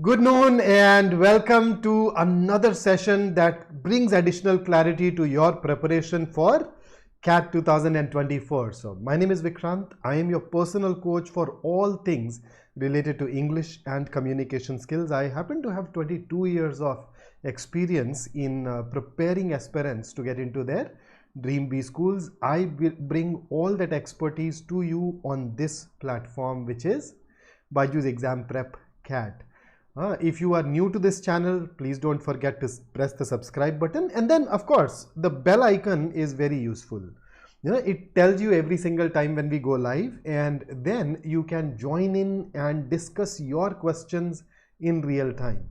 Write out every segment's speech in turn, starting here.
Good noon and welcome to another session that brings additional clarity to your preparation for CAT 2024. So my name is Vikrant. I am your personal coach for all things related to English and communication skills. I happen to have 22 years of experience in preparing aspirants to get into their Dream B schools. I will bring all that expertise to you on this platform, which is BYJU'S Exam Prep CAT. If you are new to this channel, please don't forget to press the subscribe button, and then of course the bell icon is very useful. It tells you every single time when we go live, and then you can join in and discuss your questions in real time.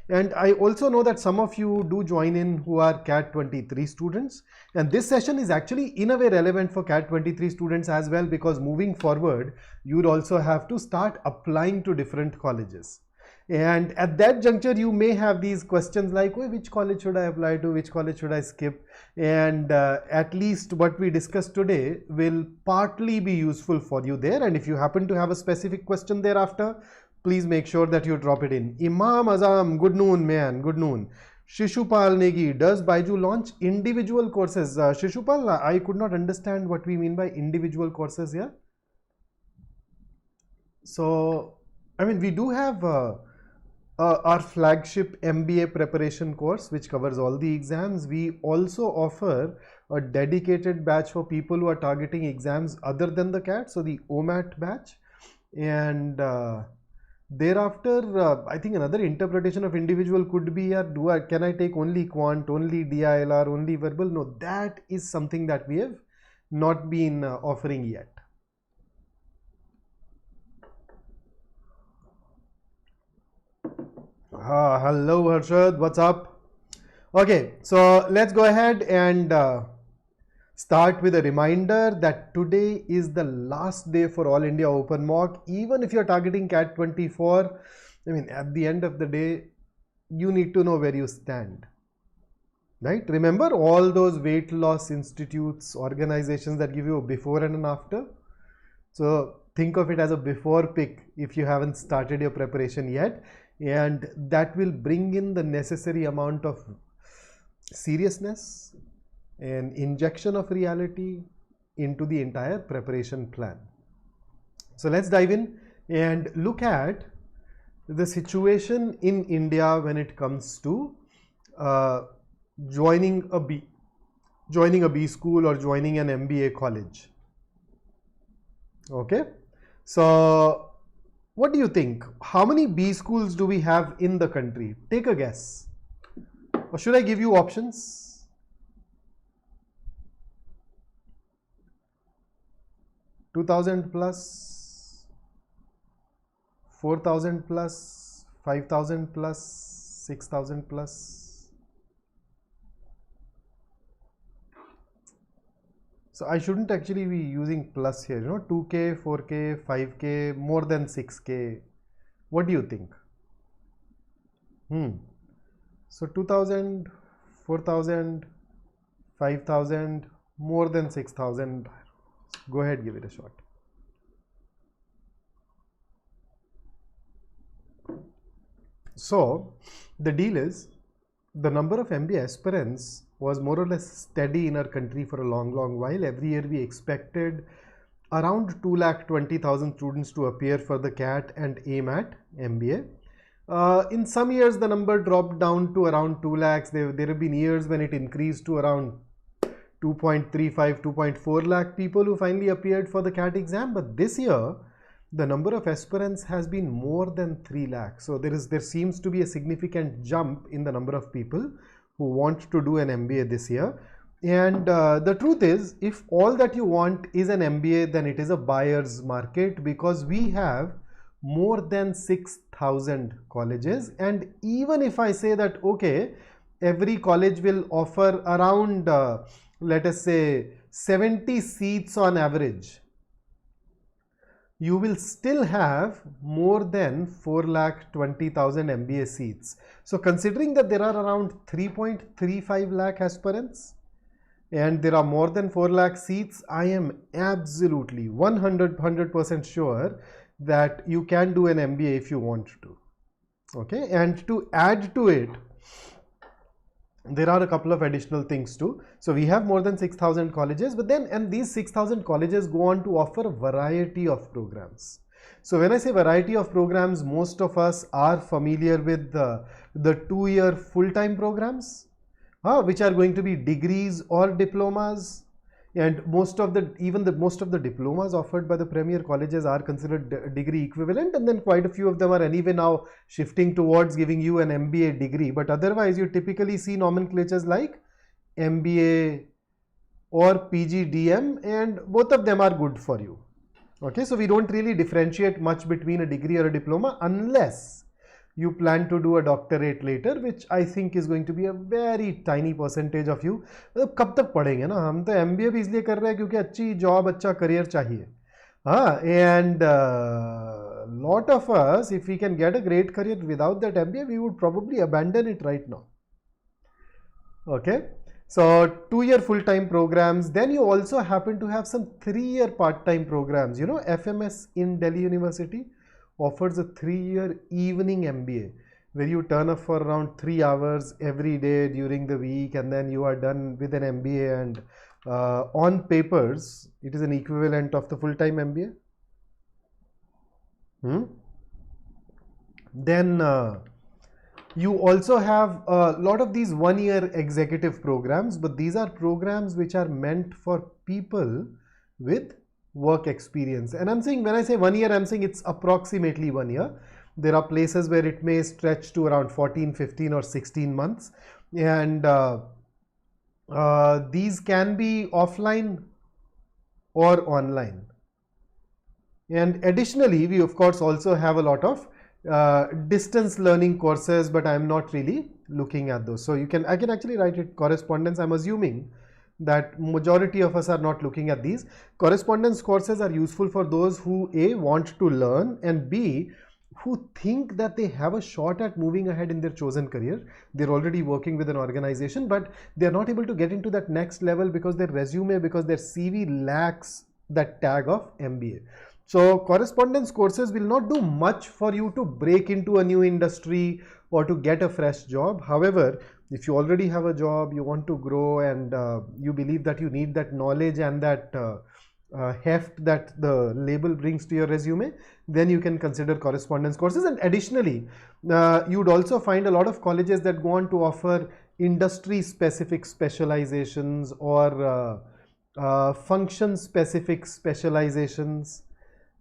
And I also know that some of you do join in who are CAT 23 students, and this session is actually in a way relevant for CAT 23 students as well, because moving forward you'd also have to start applying to different colleges. And at that juncture, you may have these questions like, oh, which college should I apply to? Which college should I skip? And at least what we discussed today will partly be useful for you there. And if you happen to have a specific question thereafter, please make sure that you drop it in. Imam Azam, good noon, man. Good noon. Shishupal Negi, does BYJU launch individual courses? Shishupal, I could not understand what we mean by individual courses here. So, I mean, we do have our flagship MBA preparation course, which covers all the exams. We also offer a dedicated batch for people who are targeting exams other than the CAT, so the OMAT batch. And thereafter, I think another interpretation of individual could be, can I take only quant, only DILR, only verbal? No, that is something that we have not been offering yet. Hello Harshad, what's up? Okay, so let's go ahead and start with a reminder that today is the last day for All India Open Mock. Even if you're targeting CAT 24, I mean, at the end of the day, you need to know where you stand, right? Remember all those weight loss institutes, organizations that give you a before and an after? So think of it as a before pick if you haven't started your preparation yet. And that will bring in the necessary amount of seriousness and injection of reality into the entire preparation plan. So let's dive in and look at the situation in India when it comes to joining a B school or joining an MBA college. Okay, so what do you think? How many B schools do we have in the country? Take a guess. Or should I give you options? $2,000 plus, 4,000 plus, 5,000 plus, 6,000 plus. So I shouldn't actually be using plus here, 2K, 4K, 5K, more than 6K. What do you think? So 2,000, 4,000, 5,000, more than 6,000. Go ahead, give it a shot. So the deal is, the number of MBA aspirants was more or less steady in our country for a long while. Every year we expected around 220,000 students to appear for the CAT and aim at MBA. In some years the number dropped down to around 2 lakhs. There have been years when it increased to around 2.35, 2.4 lakh people who finally appeared for the CAT exam. But this year the number of aspirants has been more than 3 lakhs. So there seems to be a significant jump in the number of people who want to do an MBA this year. And the truth is, if all that you want is an MBA, then it is a buyer's market, because we have more than 6,000 colleges. And even if I say that, okay, every college will offer around, let us say 70 seats on average, you will still have more than 4,20,000 MBA seats. So considering that there are around 3.35 lakh aspirants and there are more than 4 lakh seats, I am absolutely 100% sure that you can do an MBA if you want to. Okay, and to add to it, there are a couple of additional things too. So we have more than 6,000 colleges, but then, and these 6,000 colleges go on to offer a variety of programs. So when I say variety of programs, most of us are familiar with the 2-year full-time programs, which are going to be degrees or diplomas. And most of the diplomas offered by the premier colleges are considered degree equivalent, and then quite a few of them are anyway now shifting towards giving you an MBA degree. But otherwise, you typically see nomenclatures like MBA or PGDM, and both of them are good for you. Okay, so we don't really differentiate much between a degree or a diploma unless you plan to do a doctorate later, which I think is going to be a very tiny percentage of you. कब तक पढ़ेंगे ना, हम तो MBA भी इसलिए कर रहे हैं क्योंकि अच्छी जॉब, अच्छा करियर चाहिए. And lot of us, if we can get a great career without that MBA, we would probably abandon it right now. Okay, so 2-year full-time programs. Then you also happen to have some 3-year part-time programs. You know, FMS in Delhi University offers a 3-year evening MBA where you turn up for around 3 hours every day during the week, and then you are done with an MBA, and on papers it is an equivalent of the full-time MBA. Then you also have a lot of these 1-year executive programs, but these are programs which are meant for people with work experience. And I'm saying, when I say 1 year, I'm saying it's approximately 1 year. There are places where it may stretch to around 14, 15 or 16 months. And these can be offline or online. And additionally, we of course also have a lot of distance learning courses, but I'm not really looking at those. So I can actually write it correspondence. I'm assuming that majority of us are not looking at these. Correspondence courses are useful for those who A, want to learn, and B, who think that they have a shot at moving ahead in their chosen career. They're already working with an organization, but they're not able to get into that next level because their resume, because their CV lacks that tag of MBA. So correspondence courses will not do much for you to break into a new industry or to get a fresh job. However, if you already have a job, you want to grow, and you believe that you need that knowledge and that heft that the label brings to your resume, then you can consider correspondence courses. And additionally, you'd also find a lot of colleges that go on to offer industry specific specializations or function specific specializations,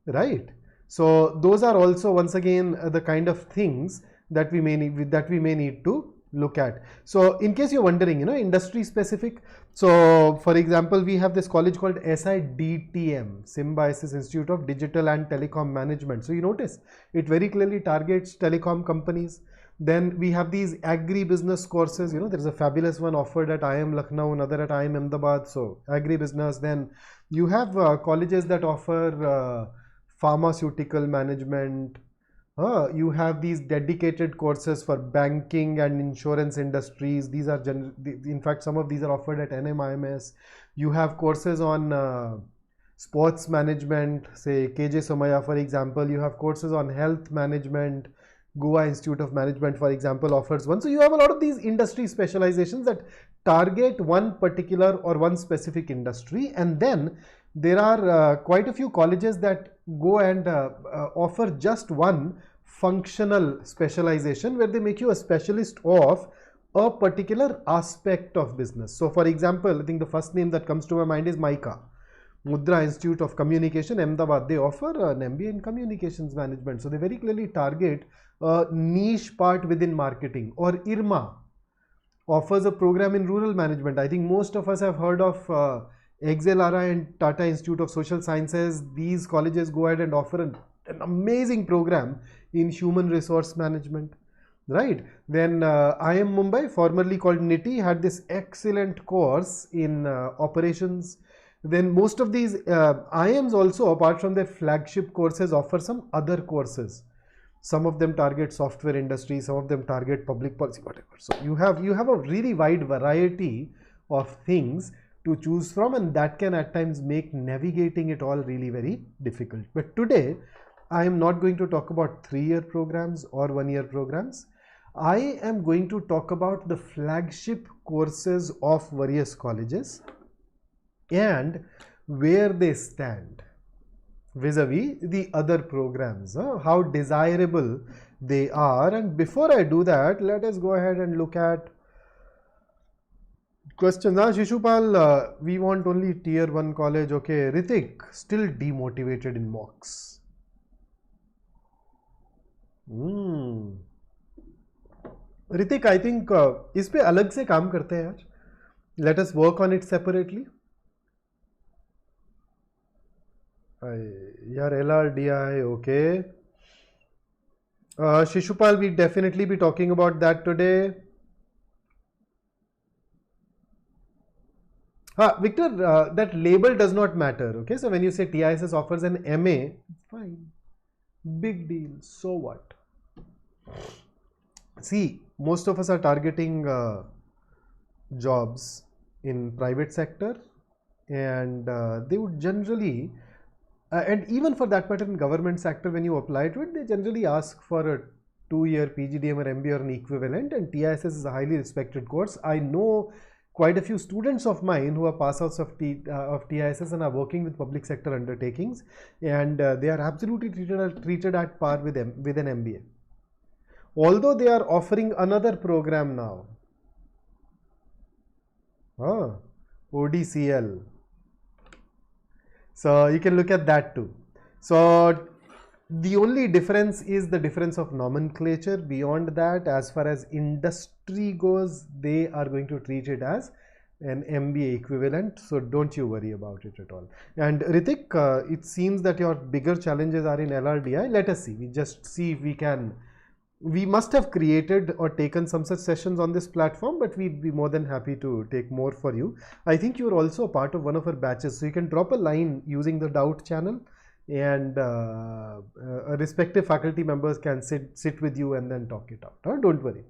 right? So those are also once again the kind of things that we may need to look at. So in case you're wondering, you know, industry specific. So for example, we have this college called SIDTM, Symbiosis Institute of Digital and Telecom Management. So you notice it very clearly targets telecom companies. Then we have these agri-business courses. You know, there's a fabulous one offered at IIM Lucknow, another at IIM Ahmedabad. So agri-business. Then you have colleges that offer pharmaceutical management. You have these dedicated courses for banking and insurance industries. These are in fact, some of these are offered at NMIMS. You have courses on sports management, say KJ Somaya, for example. You have courses on health management. Goa Institute of Management, for example, offers one. So you have a lot of these industry specializations that target one particular or one specific industry. And then there are quite a few colleges that go and offer just one functional specialization, where they make you a specialist of a particular aspect of business. So for example, I think the first name that comes to my mind is MICA, Mudra Institute of Communication, Ahmedabad. They offer an MBA in communications management. So they very clearly target a niche part within marketing. Or IRMA offers a program in rural management. I think most of us have heard of XLRI and Tata Institute of Social Sciences. These colleges go ahead and offer an amazing program in human resource management, right? Then IIM Mumbai, formerly called NITI, had this excellent course in operations. Then most of these IIMs also, apart from their flagship courses, offer some other courses. Some of them target software industry, some of them target public policy, whatever. So you have a really wide variety of things to choose from, and that can at times make navigating it all really very difficult. But today, I am not going to talk about 3-year programs or 1-year programs. I am going to talk about the flagship courses of various colleges and where they stand vis-a-vis the other programs, how desirable they are. And before I do that, let us go ahead and look at questions. Shishupal, we want only tier 1 college. Okay. Ritik, still demotivated in mocks. Ritik, I think इस पे अलग से काम करते हैं यार. Let us work on it separately. यार LRDI, okay. Shishupal, we definitely be talking about that today. Victor, that label does not matter. Okay, so when you say TISS offers an MA, fine, big deal. So what? See, most of us are targeting jobs in private sector, and they would generally, and even for that matter in government sector, when you apply to it, they generally ask for a 2-year PGDM or MBA or an equivalent, and TISS is a highly respected course. I know quite a few students of mine who are pass outs of TISS and are working with public sector undertakings, and they are absolutely treated at par with an MBA. Although they are offering another program now, ODCL. So you can look at that too. So the only difference is the difference of nomenclature. Beyond that, as far as industry goes, they are going to treat it as an MBA equivalent. So don't you worry about it at all. And Ritik, it seems that your bigger challenges are in LRDI. Let us see. We just see if we can. We must have created or taken some such sessions on this platform, but we'd be more than happy to take more for you. I think you're also a part of one of our batches, so you can drop a line using the doubt channel, and respective faculty members can sit with you and then talk it out. Don't worry.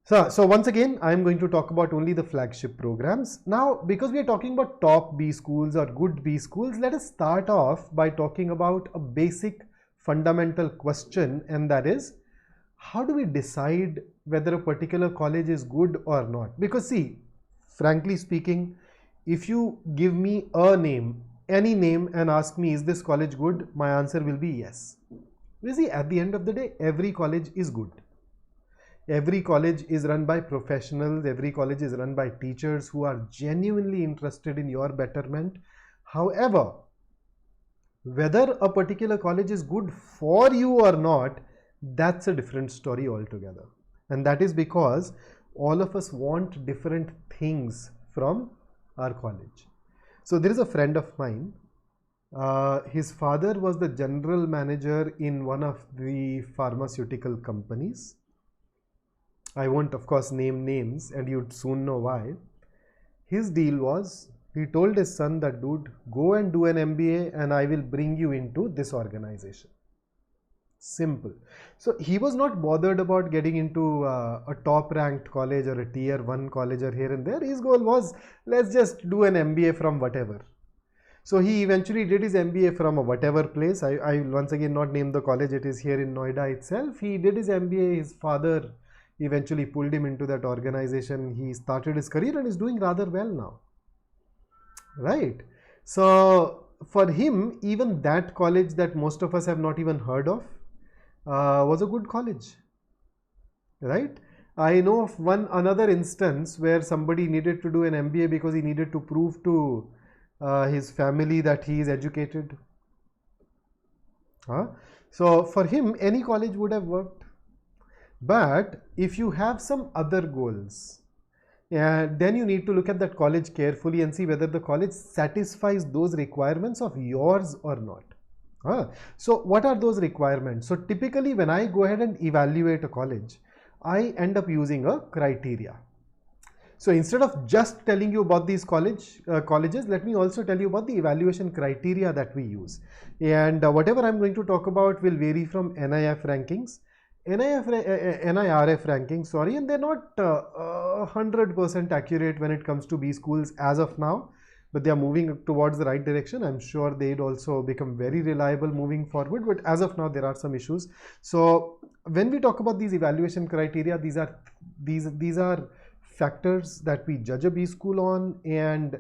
So once again, I'm going to talk about only the flagship programs. Now, because we are talking about top B schools or good B schools, let us start off by talking about a basic fundamental question, and that is, how do we decide whether a particular college is good or not? Because see, frankly speaking, if you give me a name, any name, and ask me, is this college good? My answer will be yes. You see, at the end of the day, every college is good. Every college is run by professionals. Every college is run by teachers who are genuinely interested in your betterment. However, whether a particular college is good for you or not, that's a different story altogether. And that is because all of us want different things from our college. So there is a friend of mine. His father was the general manager in one of the pharmaceutical companies. I won't, of course, name names, and you'd soon know why. His deal was, he told his son that, dude, go and do an MBA and I will bring you into this organization. Simple. So he was not bothered about getting into a top ranked college or a tier 1 college or here and there. His goal was, let's just do an MBA from whatever. So he eventually did his MBA from a whatever place. I will once again not name the college. It is here in Noida itself. He did his MBA. His father eventually pulled him into that organization. He started his career and is doing rather well now. Right. So for him, even that college that most of us have not even heard of was a good college. Right. I know of another instance where somebody needed to do an MBA because he needed to prove to his family that he is educated. So for him, any college would have worked. But if you have some other goals, then you need to look at that college carefully and see whether the college satisfies those requirements of yours or not. So what are those requirements? So typically when I go ahead and evaluate a college, I end up using a criteria. So instead of just telling you about these colleges, let me also tell you about the evaluation criteria that we use. And whatever I'm going to talk about will vary from NIRF rankings, and they're not 100% accurate when it comes to B schools as of now. but they are moving towards the right direction. I'm sure they'd also become very reliable moving forward, but as of now there are some issues. So when we talk about these evaluation criteria, these are factors that we judge a B school on, and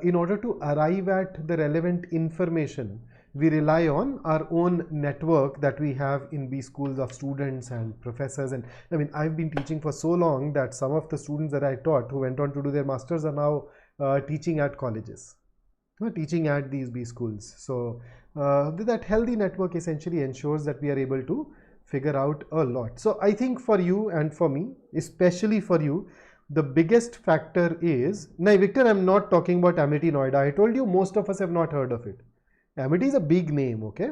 in order to arrive at the relevant information, we rely on our own network that we have in B schools of students and professors. And I mean, I've been teaching for so long that some of the students that I taught who went on to do their masters are now teaching at colleges, teaching at these B schools. So that healthy network essentially ensures that we are able to figure out a lot. So I think for you and for me, especially for you, the biggest factor is, now Victor, I'm not talking about Amity Noida. I told you most of us have not heard of it. Amity is a big name, okay?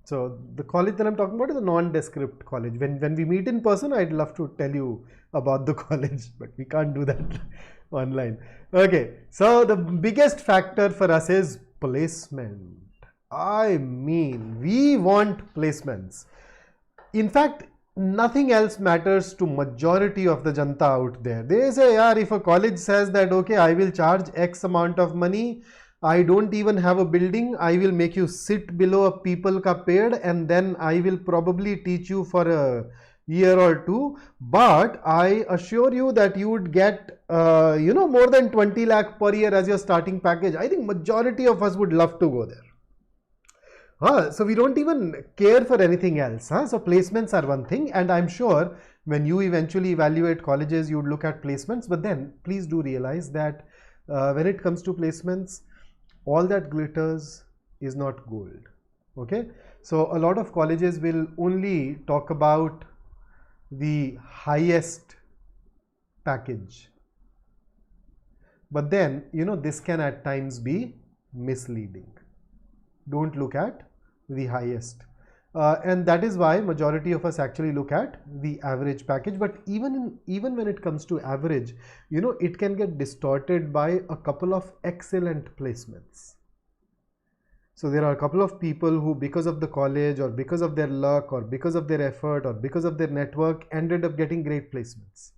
So the college that I'm talking about is a nondescript college. When we meet in person, I'd love to tell you about the college, but we can't do that online. Okay, so the biggest factor for us is placement. I mean, we want placements. In fact, nothing else matters to majority of the janta out there. They say, yaar, if a college says that, okay, I will charge X amount of money, I don't even have a building, I will make you sit below a people ka ped, and then I will probably teach you for a year or two, but I assure you that you would get more than 20 lakh per year as your starting package. I think majority of us would love to go there. So we don't even care for anything else. So placements are one thing, and I'm sure when you eventually evaluate colleges, you would look at placements, but then please do realize that when it comes to placements, all that glitters is not gold. Okay, so a lot of colleges will only talk about the highest package, but then this can at times be misleading. Don't look at the highest, and that is why majority of us actually look at the average package. But even when it comes to average, it can get distorted by a couple of excellent placements. So there are a couple of people who, because of the college or because of their luck or because of their effort or because of their network, ended up getting great placements.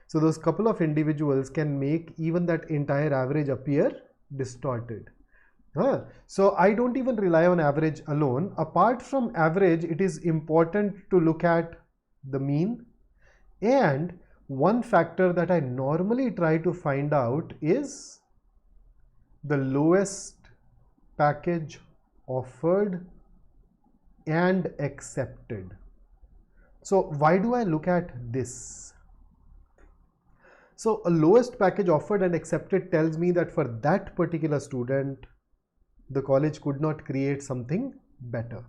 So those couple of individuals can make even that entire average appear distorted. So I don't even rely on average alone. Apart from average, it is important to look at the mean, and one factor that I normally try to find out is the lowest package offered and accepted. So why do I look at this? So a lowest package offered and accepted tells me that for that particular student, the college could not create something better.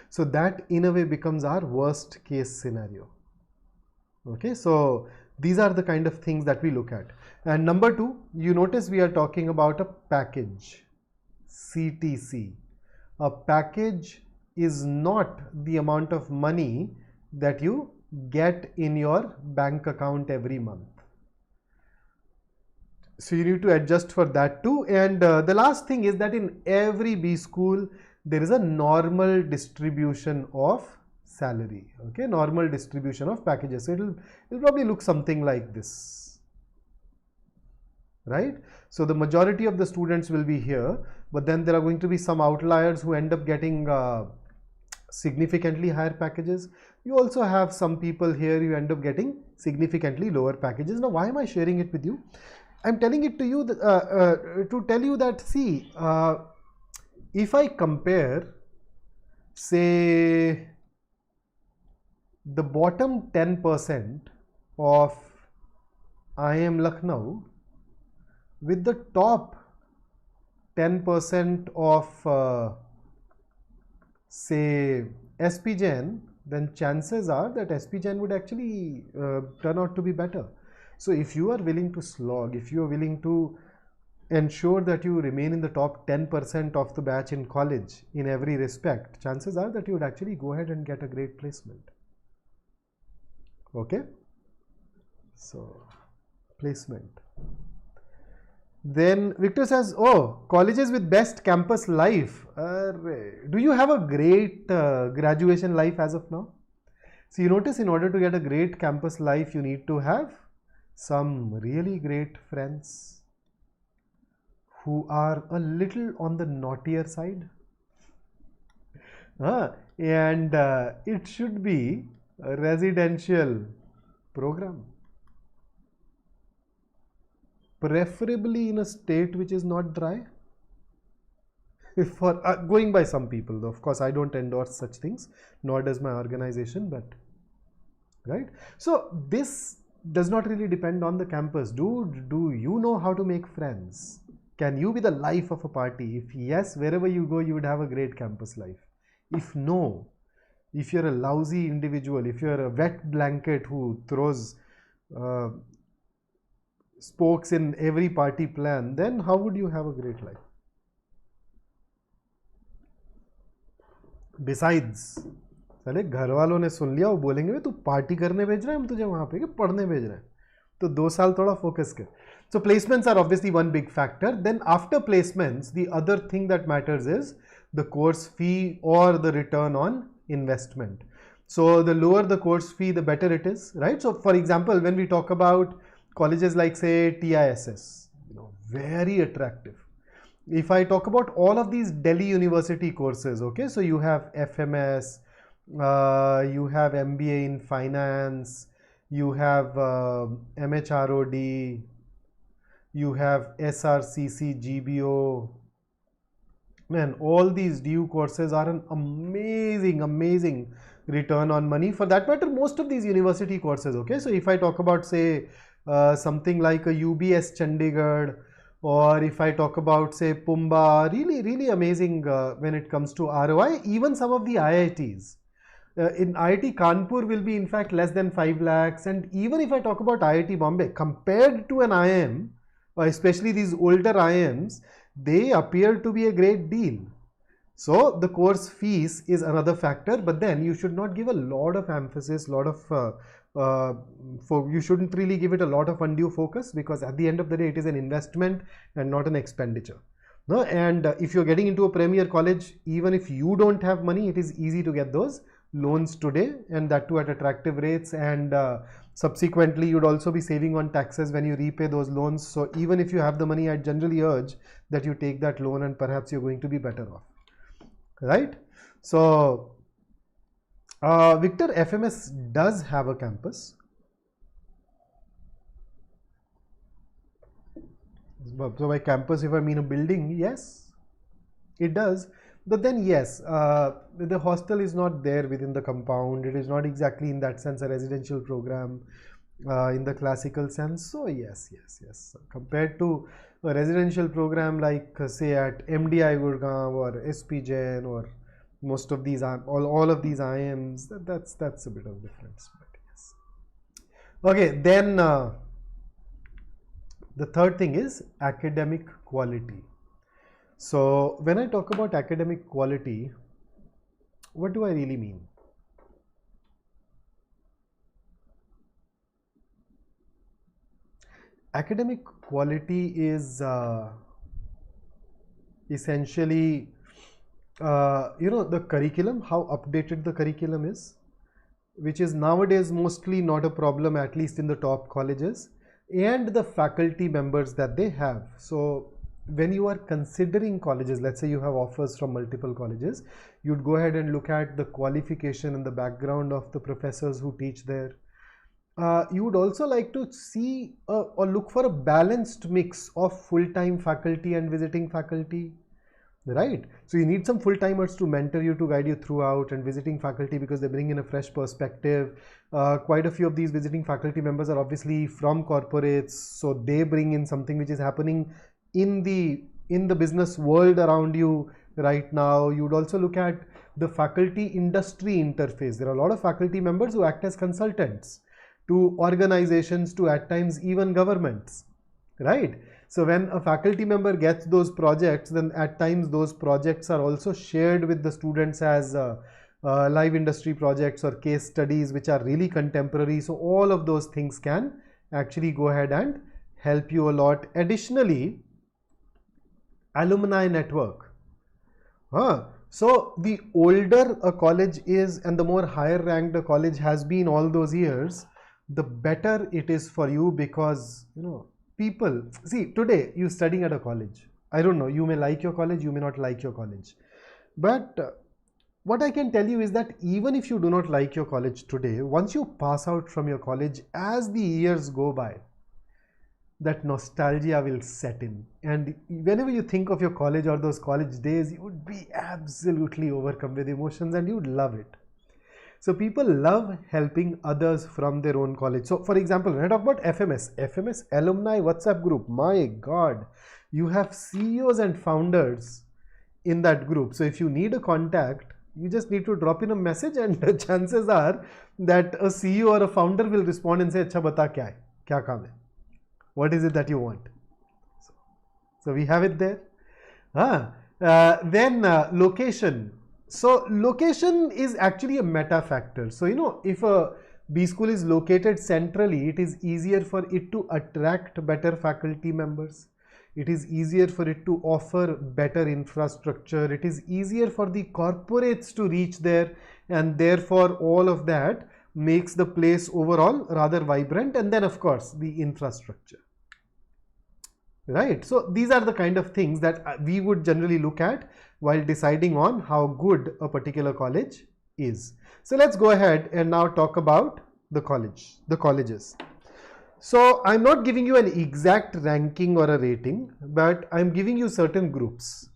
So that in a way becomes our worst case scenario. Okay, so these are the kind of things that we look at. And number two, you notice we are talking about a package, CTC. A package is not the amount of money that you get in your bank account every month. So you need to adjust for that too. And the last thing is that in every B school, there is a normal distribution of salary. Okay, normal distribution of packages. So it'll probably look something like this, right? So the majority of the students will be here, but then there are going to be some outliers who end up getting significantly higher packages. You also have some people here who end up getting significantly lower packages. Now, why am I sharing it with you? I'm telling it to you to tell you that, see, if I compare, say, the bottom 10% of IIM Lucknow with the top 10% of, say, SP Jain, then chances are that SP Jain would actually turn out to be better. So if you are willing to slog, if you are willing to ensure that you remain in the top 10% of the batch in college in every respect, chances are that you would actually go ahead and get a great placement. Okay, so placement. Then Victor says, oh, colleges with best campus life. Do you have a great graduation life as of now? So you notice, in order to get a great campus life, you need to have some really great friends. who are a little on the naughtier side. And it should be a residential program, preferably in a state which is not dry. If for going by some people, though, of course I don't endorse such things, nor does my organization, but right. So this does not really depend on the campus. Do you know how to make friends? Can you be the life of a party? If yes, wherever you go, you would have a great campus life. If no, if you're a lousy individual, if you're a wet blanket who throws spokes in every party plan, then how would you have a great life? Besides, साले घर वालों ने सुन लिया, वो बोलेंगे तू party करने भेज रहा है, हम तुझे वहाँ पे पढ़ने भेज रहे हैं, तो 2 साल थोड़ा फोकस कर. So placements are obviously one big factor. Then after placements, the other thing that matters is the course fee or the return on investment. So the lower the course fee, the better it is, right? So for example, when we talk about colleges like say TISS, very attractive. If I talk about all of these Delhi University courses, okay, so you have FMS, you have MBA in Finance, you have MHROD, you have SRCC, GBO. Man, all these DU courses are an amazing return on money. For that matter, most of these university courses, okay, so if I talk about say something like a UBS Chandigarh, or if I talk about say Pumba, really amazing when it comes to ROI. Even some of the IITs. In IIT Kanpur will be in fact less than 5 lakhs, and even if I talk about IIT Bombay, compared to an IIM, especially these older IIMs, they appear to be a great deal. So the course fees is another factor, but then you should not give a lot of emphasis, you shouldn't really give it a lot of undue focus, because at the end of the day it is an investment and not an expenditure. No, and if you're getting into a premier college, even if you don't have money, it is easy to get those loans today, and that too at attractive rates, and subsequently you'd also be saving on taxes when you repay those loans. So even if you have the money, I generally urge that you take that loan, and perhaps you're going to be better off, right? So Victor, FMS does have a campus. So by campus, if I mean a building, yes, it does. But then yes, the hostel is not there within the compound. It is not exactly in that sense a residential program in the classical sense. So yes. Compared to a residential program like say at MDI Gurgaon or SP Jain or most of these, all of these IIMs, that's a bit of difference. But yes. Okay, then the third thing is academic quality. So when I talk about academic quality, what do I really mean? Academic quality is essentially the curriculum, how updated the curriculum is, which is nowadays mostly not a problem, at least in the top colleges, and the faculty members that they have. So when you are considering colleges, let's say you have offers from multiple colleges, you'd go ahead and look at the qualification and the background of the professors who teach there. You would also like to see or look for a balanced mix of full-time faculty and visiting faculty, right? So you need some full-timers to mentor you, to guide you throughout, and visiting faculty because they bring in a fresh perspective. Quite a few of these visiting faculty members are obviously from corporates, so they bring in something which is happening in the business world around you right now. You would also look at the faculty industry interface. There are a lot of faculty members who act as consultants to organizations, to at times even governments, right? So when a faculty member gets those projects, then at times those projects are also shared with the students as live industry projects or case studies which are really contemporary. So all of those things can actually go ahead and help you a lot. Additionally, alumni network. So the older a college is and the more higher ranked a college has been all those years, the better it is for you, because people see, today you studying at a college, I don't know, you may like your college, you may not like your college. But what I can tell you is that even if you do not like your college today, once you pass out from your college, as the years go by, that nostalgia will set in. And whenever you think of your college or those college days, you would be absolutely overcome with emotions and you would love it. So people love helping others from their own college. So for example, when I talk about FMS alumni WhatsApp group, my God, you have CEOs and founders in that group. So if you need a contact, you just need to drop in a message and the chances are that a CEO or a founder will respond and say, "Acha bata kya hai? Kya kaam hai? What is it that you want?" So we have it there. Then location. So location is actually a meta factor. So you know, if a B school is located centrally, it is easier for it to attract better faculty members. It is easier for it to offer better infrastructure. It is easier for the corporates to reach there, and therefore all of that makes the place overall rather vibrant. And then of course the infrastructure. Right. So these are the kind of things that we would generally look at while deciding on how good a particular college is. So let's go ahead and now talk about the colleges. So I'm not giving you an exact ranking or a rating, but I'm giving you certain groups.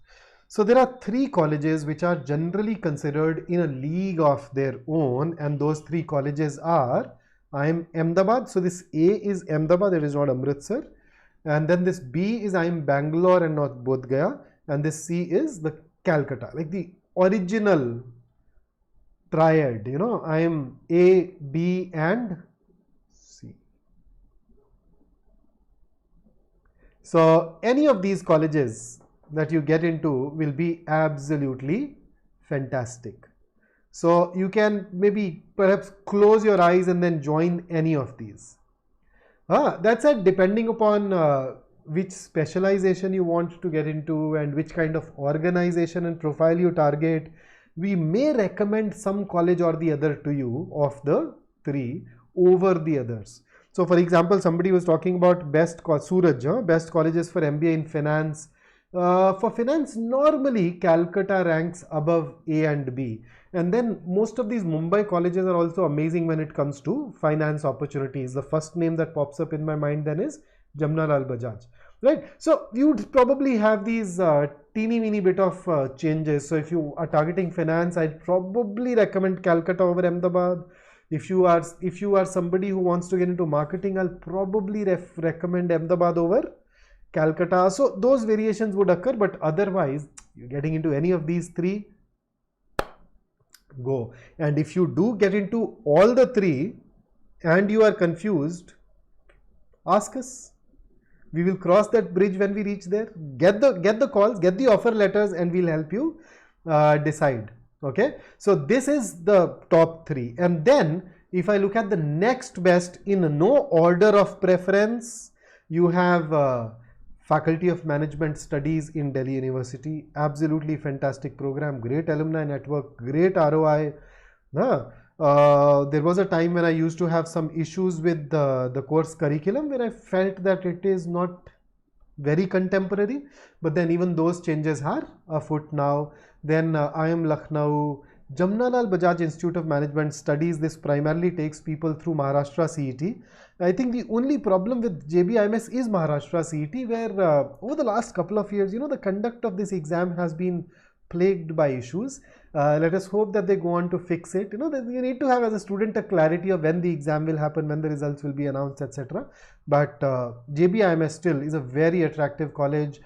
So there are 3 colleges which are generally considered in a league of their own, and those 3 colleges are, I'm Ahmedabad. So this A is Ahmedabad, it is not Amritsar. And then this B is I'm Bangalore and not Bodh Gaya, and this C is the Calcutta, like the original triad, you know, I am A, B and C. So any of these colleges that you get into will be absolutely fantastic. So you can maybe perhaps close your eyes and then join any of these. That's it, depending upon which specialization you want to get into and which kind of organization and profile you target, we may recommend some college or the other to you of the 3 over the others. So for example, somebody was talking about best colleges for MBA in finance. For finance, normally Calcutta ranks above A and B. And then most of these Mumbai colleges are also amazing when it comes to finance opportunities. The first name that pops up in my mind then is Jamnalal Bajaj, right? So you would probably have these teeny bit of changes. So if you are targeting finance, I'd probably recommend Calcutta over Ahmedabad. If you are somebody who wants to get into marketing, I'll probably recommend Ahmedabad over Calcutta. So those variations would occur, but otherwise you're getting into any of these 3, go. And if you do get into all the 3 and you are confused, ask us. We will cross that bridge when we reach there. Get the calls, get the offer letters, and we'll help you decide. Okay, so this is the top 3. And then if I look at the next best in no order of preference, you have Faculty of Management Studies in Delhi University. Absolutely fantastic program, great alumni network, great ROI. There was a time when I used to have some issues with the course curriculum where I felt that it is not very contemporary, but then even those changes are afoot now. Then IIM Lucknow, Jamnalal Bajaj Institute of Management Studies. This primarily takes people through Maharashtra CET. I think the only problem with JBIMS is Maharashtra CET, where over the last couple of years, you know, the conduct of this exam has been plagued by issues. Let us hope that they go on to fix it. You know, you need to have as a student a clarity of when the exam will happen, when the results will be announced, etc. But JBIMS still is a very attractive college.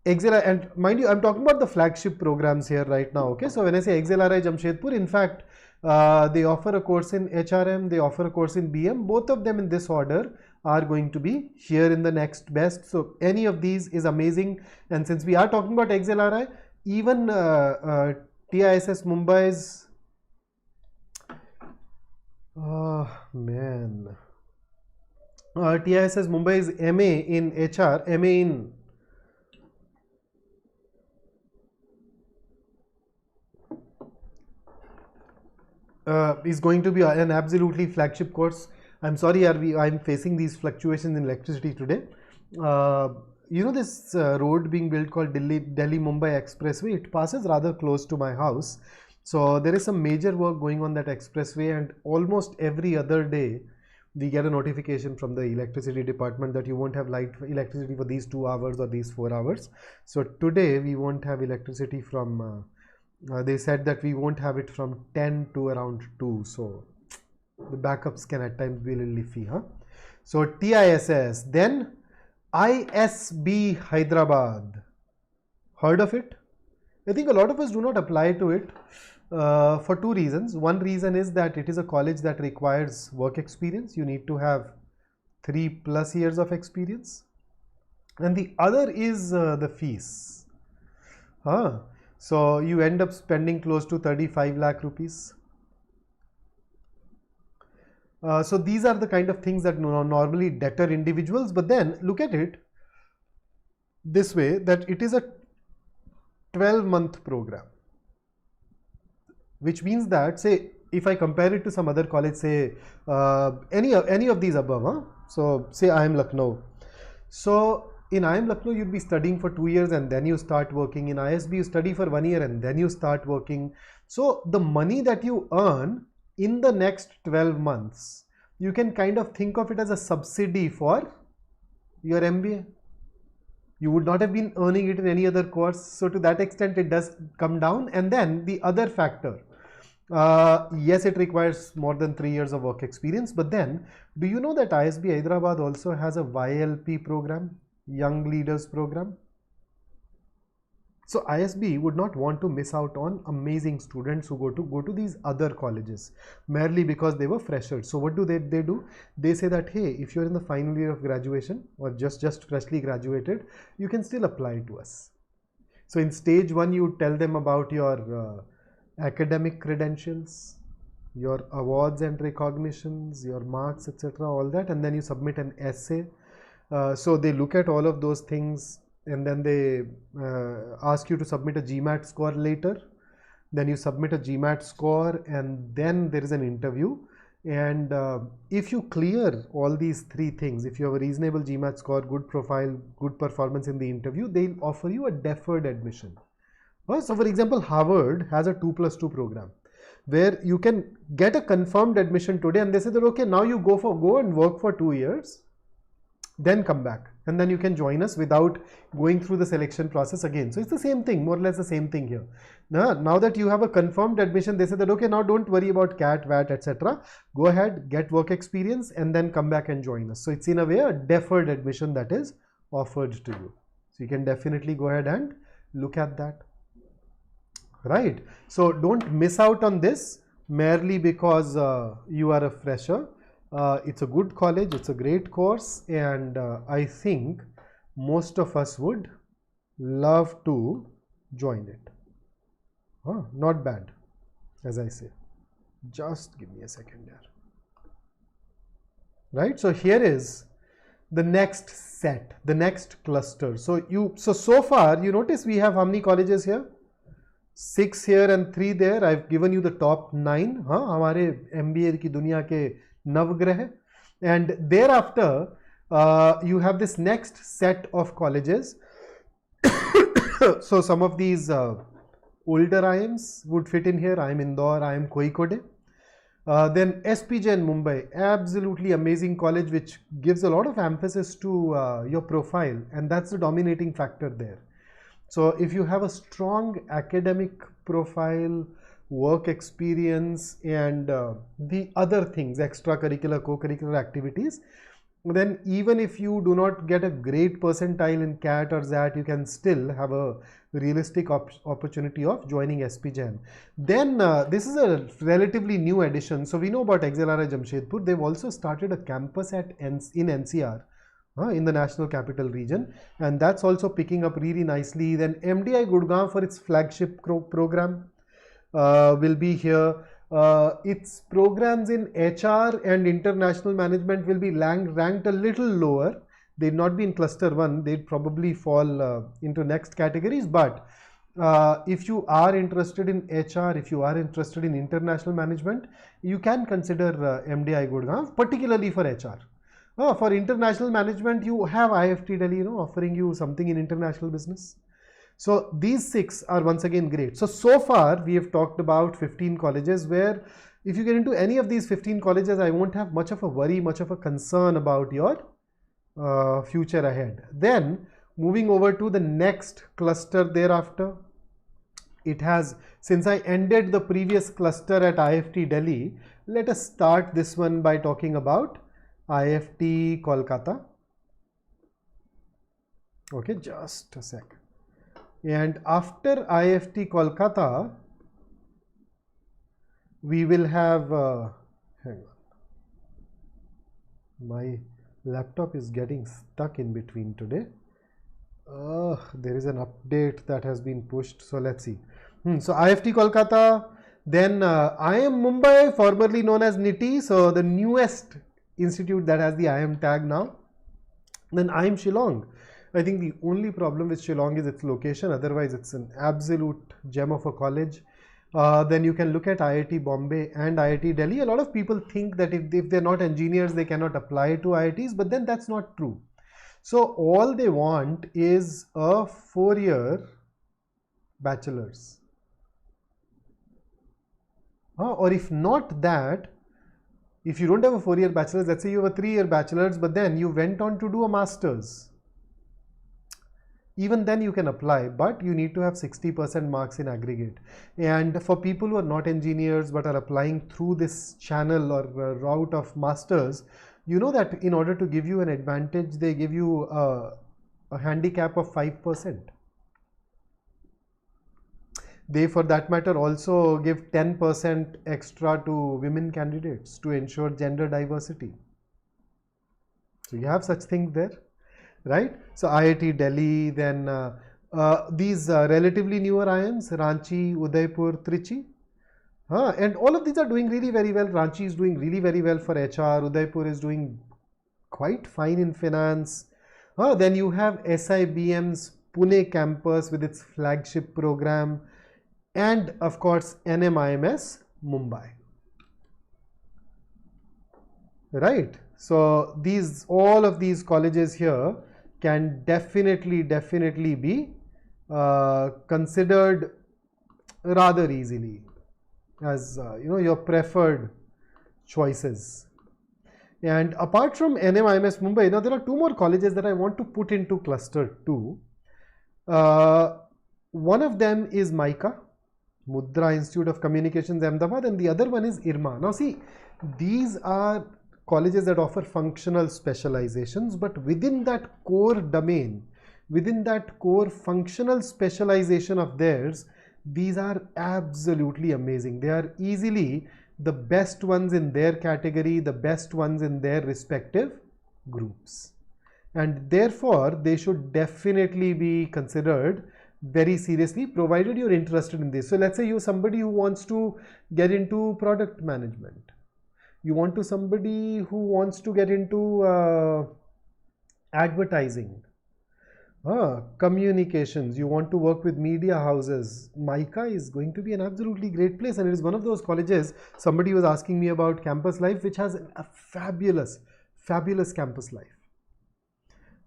And mind you, I'm talking about the flagship programs here right now. Okay, so when I say XLRI Jamshedpur, in fact, they offer a course in HRM, they offer a course in BM. Both of them in this order are going to be here in the next best. So any of these is amazing. And since we are talking about XLRI, even TISS Mumbai's, TISS Mumbai's MA in HR, MA in is going to be an absolutely flagship course. I'm sorry, I'm facing these fluctuations in electricity today. you know this road being built called Delhi-Mumbai Expressway, it passes rather close to my house. So there is some major work going on that expressway, and almost every other day we get a notification from the electricity department that you won't have electricity for these 2 hours or these 4 hours. So today we won't have electricity from, they said that we won't have it from 10 to around 2. So the backups can at times be a little iffy, huh? So TISS, then ISB Hyderabad. Heard of it? I think a lot of us do not apply to it for 2 reasons. One reason is that it is a college that requires work experience. You need to have 3+ years of experience. And the other is the fees. So you end up spending close to 35 lakh rupees. So these are the kind of things that normally deter individuals, but then look at it this way, that it is a 12-month program, which means that, say, if I compare it to some other college, say any of these above, so say IIM Lucknow. So in IIM Lucknow, you'd be studying for 2 years and then you start working. In ISB, you study for 1 year and then you start working. So the money that you earn in the next 12 months, you can kind of think of it as a subsidy for your MBA. You would not have been earning it in any other course. So to that extent, it does come down. And then the other factor, yes, it requires more than 3 years of work experience. But then, do you know that ISB Hyderabad also has a YLP program, Young Leaders Program? So ISB would not want to miss out on amazing students who go to these other colleges merely because they were freshers. So what do they do? They say that, hey, if you're in the final year of graduation or just freshly graduated, you can still apply to us. So in stage 1, you tell them about your academic credentials, your awards and recognitions, your marks, etc., all that, and then you submit an essay. So they look at all of those things, and then they ask you to submit a GMAT score later. Then you submit a GMAT score, and then there is an interview. And if you clear all these 3 things, if you have a reasonable GMAT score, good profile, good performance in the interview, they'll offer you a deferred admission. So for example, Harvard has a 2+2 program where you can get a confirmed admission today, and they say that, okay, now you go and work for 2 years, then come back, and then you can join us without going through the selection process again. So it's the same thing, more or less the same thing here. Now that you have a confirmed admission, they say that, okay, now don't worry about CAT, VAT, etc. Go ahead, get work experience, and then come back and join us. So it's in a way a deferred admission that is offered to you. So you can definitely go ahead and look at that. Right? So don't miss out on this merely because you are a fresher. It's a good college, it's a great course, and I think most of us would love to join it. Not bad, as I say. Just give me a second here. Right, so here is the next set, the next cluster. So far you notice we have how many colleges here? 6 here and 3 there. I've given you the top 9. हमारे MBA की दुनिया के नवग्रह. And thereafter you have this next set of colleges. So some of these older IIMs would fit in here. IIM Indore, IIM Kozhikode. Then SPJN Mumbai, absolutely amazing college which gives a lot of emphasis to your profile, and that's the dominating factor there. So if you have a strong academic profile, work experience, and the other things, extracurricular, co-curricular activities, then even if you do not get a great percentile in CAT or ZAT, you can still have a realistic opportunity of joining SPJN. Then this is a relatively new addition. So we know about XLRI Jamshedpur. They've also started a campus in NCR. In the National Capital Region, and that's also picking up really nicely. Then MDI Gurgaon for its flagship program will be here. Its programs in HR and international management will be ranked a little lower. They'd not be in cluster 1, they'd probably fall into next categories. But if you are interested in HR, if you are interested in international management, you can consider MDI Gurgaon, particularly for HR. For international management, you have IFT Delhi, offering you something in international business. So these 6 are once again great. So far we have talked about 15 colleges where if you get into any of these 15 colleges, I won't have much of a worry, much of a concern about your future ahead. Then moving over to the next cluster thereafter, it has, since I ended the previous cluster at IFT Delhi, let us start this one by talking about IFT Kolkata. Okay, just a sec. And after IFT Kolkata, we will have, hang on, my laptop is getting stuck in between today. There is an update that has been pushed, so let's see. So IFT Kolkata, then IIM Mumbai, formerly known as NITI, so the newest institute that has the IIM tag now. Then IIM Shillong. I think the only problem with Shillong is its location, otherwise it's an absolute gem of a college. Then you can look at IIT Bombay and IIT Delhi. A lot of people think that if they're not engineers, they cannot apply to IITs, but then that's not true. So all they want is a 4-year bachelor's. Or if not that, if you don't have a 4-year bachelor's, let's say you have a 3-year bachelor's, but then you went on to do a master's. Even then you can apply, but you need to have 60% marks in aggregate. And for people who are not engineers but are applying through this channel or route of masters, you know that in order to give you an advantage, they give you a handicap of 5%. They, for that matter, also give 10% extra to women candidates to ensure gender diversity. So you have such things there. Right? So IIT Delhi, then these relatively newer IIMs, Ranchi, Udaipur, Trichy. And all of these are doing really very well. Ranchi is doing really very well for HR. Udaipur is doing quite fine in finance. Then you have SIBM's Pune campus with its flagship program. And of course, NMIMS Mumbai. Right? So all of these colleges here can definitely be considered rather easily as your preferred choices. And apart from NMIMS Mumbai, now there are 2 more colleges that I want to put into cluster 2. One of them is MICA, Mudra Institute of Communications, Ahmedabad, and the other one is IRMA. Now see, these are colleges that offer functional specializations, but within that core domain, within that core functional specialization of theirs, these are absolutely amazing. They are easily the best ones in their category, the best ones in their respective groups. And therefore, they should definitely be considered very seriously, provided you're interested in this. So let's say you're somebody who wants to get into product management. You want to somebody who wants to get into advertising, communications, you want to work with media houses. MICA is going to be an absolutely great place, and it is one of those colleges. Somebody was asking me about campus life, which has a fabulous campus life.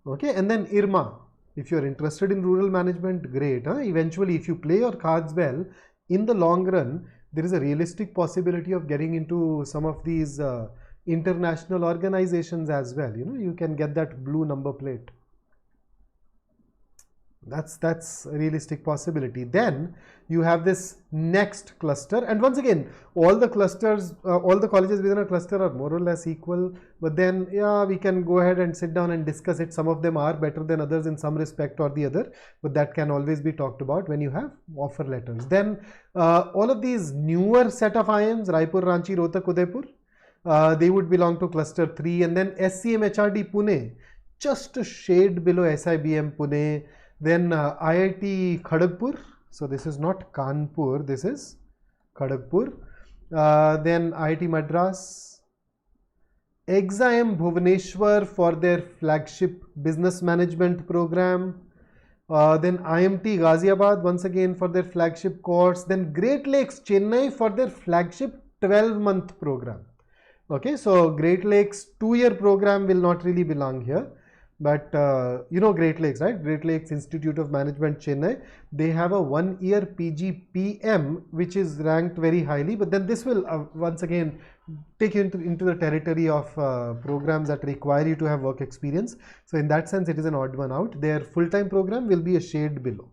Okay, and then IRMA, if you're interested in rural management, great. Eventually, if you play your cards well, in the long run, there is a realistic possibility of getting into some of these international organizations as well. You can get that blue number plate. That's a realistic possibility. Then you have this next cluster, and once again, all the clusters, all the colleges within a cluster are more or less equal, but then yeah, we can go ahead and sit down and discuss it. Some of them are better than others in some respect or the other, but that can always be talked about when you have offer letters. Then all of these newer set of IIMs, Raipur, Ranchi, Rohtak, Udaipur, they would belong to cluster 3, and then SCM HRD Pune, just a shade below SIBM Pune. Then IIT Kharagpur, so this is not Kanpur, this is Kharagpur. Then IIT Madras, EXAM Bhubaneswar for their flagship business management program. Then IMT Ghaziabad once again for their flagship course. Then Great Lakes Chennai for their flagship 12-month program. Okay, so Great Lakes 2-year program will not really belong here. But you know Great Lakes, right? Great Lakes Institute of Management, Chennai. They have a 1-year PGPM, which is ranked very highly. But then this will once again take you into the territory of programs that require you to have work experience. So in that sense, it is an odd one out. Their full-time program will be a shade below.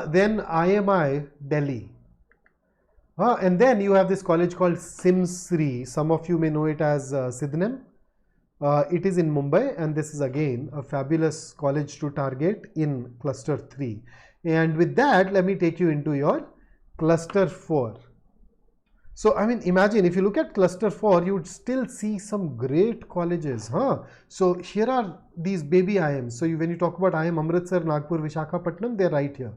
Then IMI Delhi. And then you have this college called Simsri. Some of you may know it as Sidnem. It is in Mumbai, and this is again a fabulous college to target in cluster 3. And with that, let me take you into your cluster 4. So I mean, imagine if you look at cluster 4, you would still see some great colleges. So here are these baby IIMs. So when you talk about IIM Amritsar, Nagpur, Visakhapatnam, they're right here.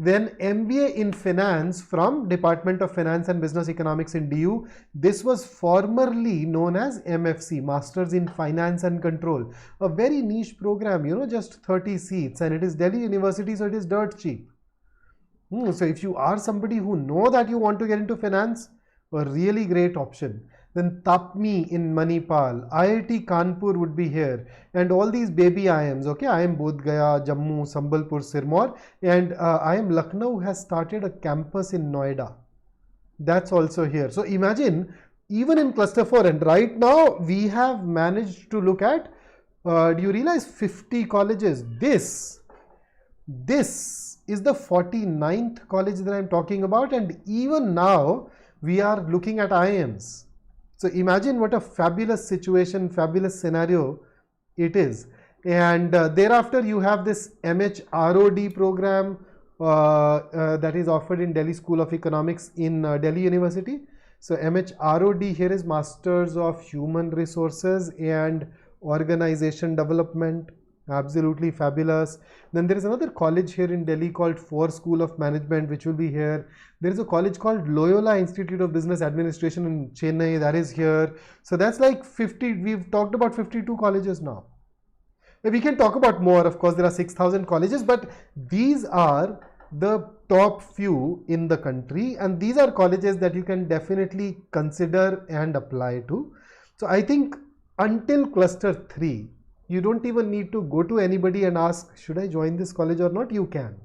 Then MBA in Finance from Department of Finance and Business Economics in DU. This was formerly known as MFC, Masters in Finance and Control. A very niche program, you know, just 30 seats, and it is Delhi University, so it is dirt cheap. So if you are somebody who know that you want to get into finance, a really great option. Then Tapmi in Manipal, IIT Kanpur would be here, and all these baby IIMs. Okay, IIM Bodh Gaya, Jammu, Sambalpur, Sirmaur, and IIM Lucknow has started a campus in Noida. That's also here. So imagine, even in cluster 4, and right now we have managed to look at, do you realize 50 colleges? This is the 49th college that I'm talking about, and even now we are looking at IIMs. So imagine what a fabulous situation, fabulous scenario it is. And thereafter you have this MHROD program that is offered in Delhi School of Economics in Delhi University. So MHROD here is Masters of Human Resources and Organization Development. Absolutely fabulous. Then there is another college here in Delhi called Ford School of Management, which will be here. There is a college called Loyola Institute of Business Administration in Chennai, that is here. So that's like 50. We've talked about 52 colleges now. We can talk about more. Of course, there are 6,000 colleges, but these are the top few in the country, and these are colleges that you can definitely consider and apply to. So I think until cluster 3, you don't even need to go to anybody and ask, should I join this college or not? You can.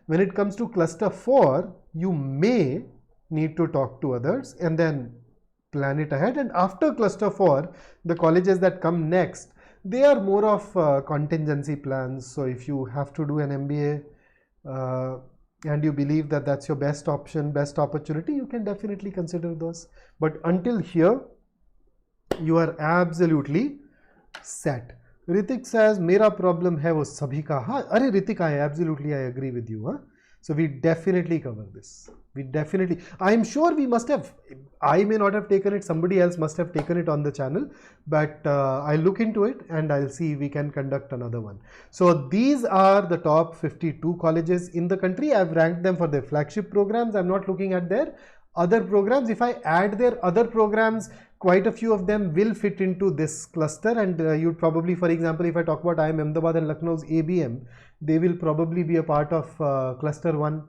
When it comes to cluster 4, you may need to talk to others and then plan it ahead. And after cluster 4, the colleges that come next, they are more of contingency plans. So if you have to do an MBA and you believe that that's your best option, best opportunity, you can definitely consider those. But until here, you are absolutely set. Ritik says, "Mera problem hai wo sabhi ka." Arey Ritik, absolutely I agree with you. So we definitely cover this. I'm sure we must have, I may not have taken it, somebody else must have taken it on the channel, but I'll look into it and I'll see if we can conduct another one. So these are the top 52 colleges in the country. I've ranked them for their flagship programs. I'm not looking at their other programs. If I add their other programs, quite a few of them will fit into this cluster, and you'd probably, for example, if I talk about IIM Ahmedabad and Lucknow's ABM, they will probably be a part of cluster 1.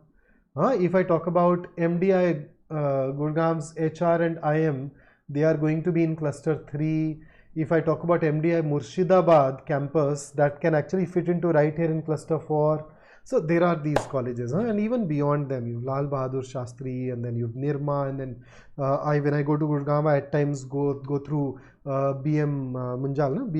If I talk about MDI Gurgaon's HR and IM, they are going to be in cluster 3. If I talk about MDI Murshidabad campus, that can actually fit into right here in cluster 4. So there are these colleges, and even beyond them, you have Lal Bahadur Shastri, and then you have Nirma, and then when I go to Gurgaon, I at times go through BM Munjal,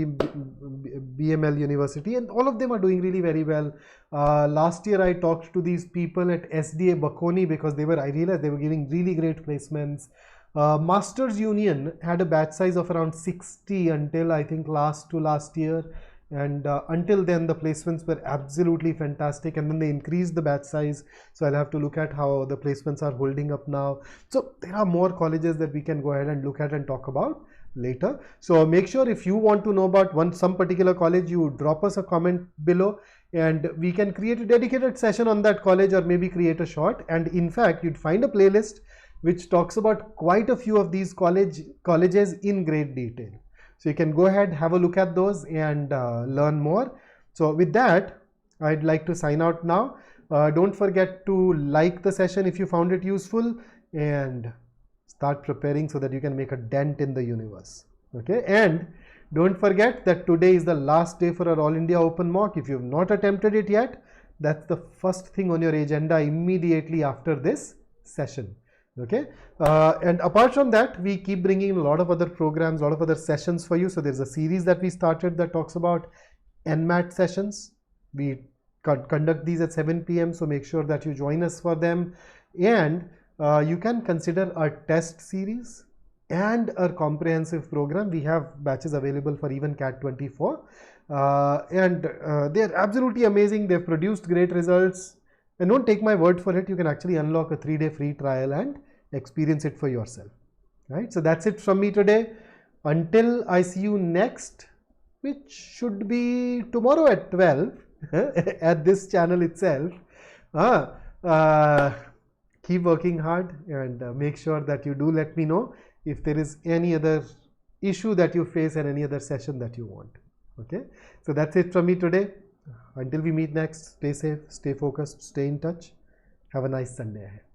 BML University, and all of them are doing really very well. Last year I talked to these people at SDA Bakoni because I realized they were giving really great placements. Masters Union had a batch size of around 60 until I think last year. And until then the placements were absolutely fantastic, and then they increased the batch size, so I'll have to look at how the placements are holding up now. So there are more colleges that we can go ahead and look at and talk about later. So make sure if you want to know about some particular college, you drop us a comment below and we can create a dedicated session on that college, or maybe create a short. And in fact, you'd find a playlist which talks about quite a few of these colleges in great detail. So you can go ahead, have a look at those and learn more. So with that, I'd like to sign out now. Don't forget to like the session if you found it useful, and Start preparing so that you can make a dent in the universe. Okay, and don't forget that today is the last day for our All India Open Mock. If you have not attempted it yet, that's the first thing on your agenda immediately after this session. Okay, and apart from that, we keep bringing a lot of other programs, a lot of other sessions for you. So there's a series that we started that talks about NMAT sessions. We conduct these at 7 p.m. So make sure that you join us for them. And you can consider our test series and our comprehensive program. We have batches available for even CAT 24. And they're absolutely amazing. They've produced great results. And don't take my word for it. You can actually unlock a 3-day free trial and experience it for yourself. Right? So that's it from me today. Until I see you next, which should be tomorrow at 12 at this channel itself. Keep working hard and make sure that you do let me know if there is any other issue that you face and any other session that you want. Okay, so that's it from me today. Until we meet next, stay safe, stay focused, stay in touch. Have a nice Sunday ahead.